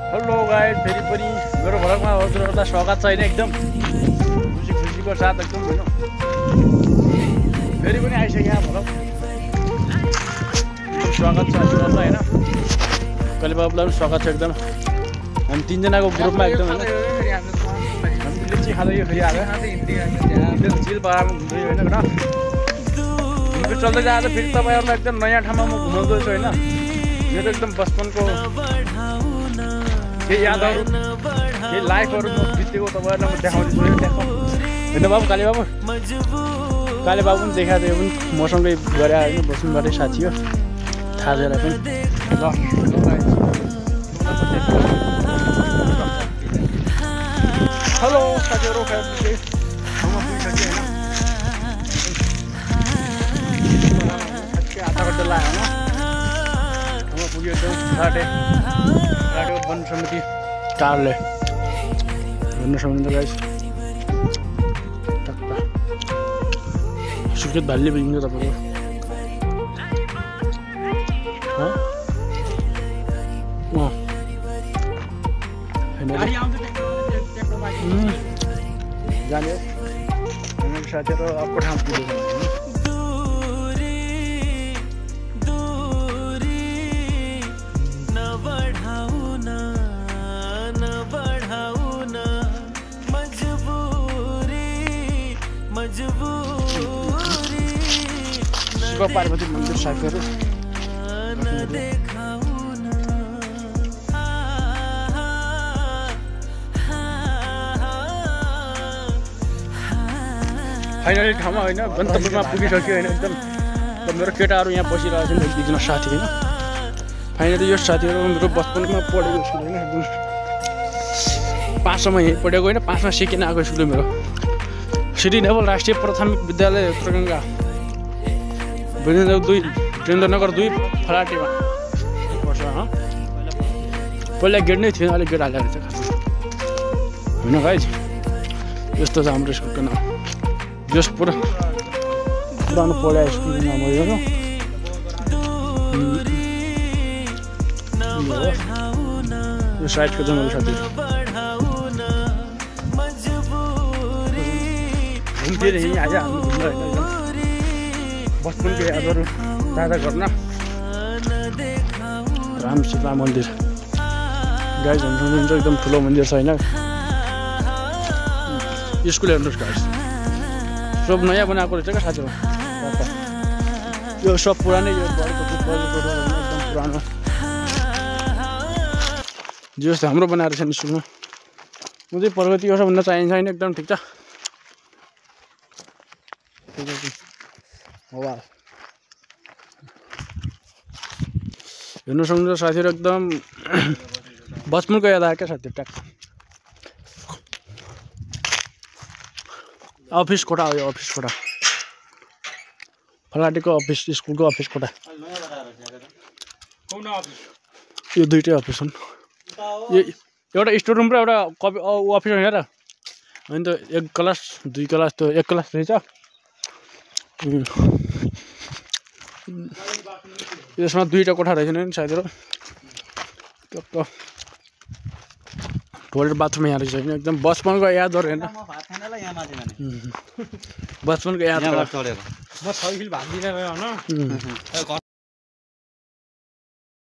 Hello guys, फेरि पनि मेरो भ्लगमा हजुरहरुलाई स्वागत छ। एकदम खुसीको साथ एकदम हैन फेरि पनि आइसक्यो यहाँ भ्लग। स्वागत छ हजुरहरुलाई हैन। कले बाबुलाई पनि स्वागत छ एकदम। हामी तीनजनाको ग्रुपमा एकदम हैन। हामी लिची खाँदै यो फेरि आयो एकदम चिल पारामा घुम्दै हैन न। घुम्दै चल्दै जाँदा फेरि तपाईहरुलाई एकदम नयाँ ठाउँमा म घुमाउँदै छु हैन। यो त एकदम बचपनको के यादहरु के लाइफहरु म बितेको तपाईहरुलाई म देखाउँछु हैन बाबु। काले बाबु पनि देखाएको पनि मसँगै गरे हैन, बस्नुबाटै साथी हो थाहा छैन पनि। ल हेलो साथीहरु, फेरि ठाउँमा पुगिसक्यो हैन। आधा घन्टा लाग्यो हैन। ठाउँमा पुग्यो एकदम घाटे वन समिति टारले हेर्न सक्नुहुन्छ गाइस। सुर्खेत भालले बुझ्नु तपाईको जाने हाम्रो साथीहरु अर्को ठाउँ पुगेको शिव पार्वती मन्दिर साथीहरु। फाइनली ठाउँमा हैन गन्तव्यमा पुगिसक्यो हैन। एकदम मेरो केटाहरु यहाँ बसिरहेको छन्, एक दुईजना साथी हैन। फाइनली यो साथीहरु मेरो बचपनमा पढेको स्कुल हैन। एकदम 5 सम्म यही पढेको हैन। 5 मा सेकेन्ड आएको स्कुल मेरो श्री नेवल राष्ट्रिय प्राथमिक विद्यालय प्रगंगा वीरेन्द्रनगर 2 फलाटेमा पर्छ। पहिला गेट नै थियो, अहिले गेट हालेर चाहिँ होइन गाइज। यस्तो छ हाम्रो स्कुलको नाम। जस पुरानो पढाइ स्कुलको नाम हो यो। यो साइडको जङ्गल साथी घुम्थ्यो नि आज हामी घुम्न होइन। बचपनको यादहरू ताजा गर्न राम सीता मन्दिर गाइज हुन्छ। एकदम ठुलो मन्दिर छ होइन। स्कुल हेर्नुहोस् गाइज, सब नयाँ बनाएको रहेछ क्या साथीहरु। यो सब पुरानै, यो एकदम पुरानो जे जस्तो हाम्रो बनाएर छ नि स्कुलमा। म चाहिँ प्रगति यो भन्न चाहिन्छ होइन। एकदम ठिक छ। हेर्नु सक्नुहुन्छ साथीहरु, एकदम बचपनको याद आयो क्या साथीहरु। ट्याक अफिस कोठा हो यो, अफिस कोठा फलाटेको अफिस, स्कुलको अफिस कोठा। यो दुईटै अफिस हुन्। एउटा स्टोर रुम र एउटा अफिस होइन र। होइन त 1 क्लास 2 क्लास त 1 क्लास रहेछ। यसमा 2टा कोठा रहेछ नि साथीहरु। टोयलेट बाथरुम यहाँ रहेछ होइन। एकदम बचपनको यादहरु हैन। बचपनको याद म साइकल भाग्दिन हैन।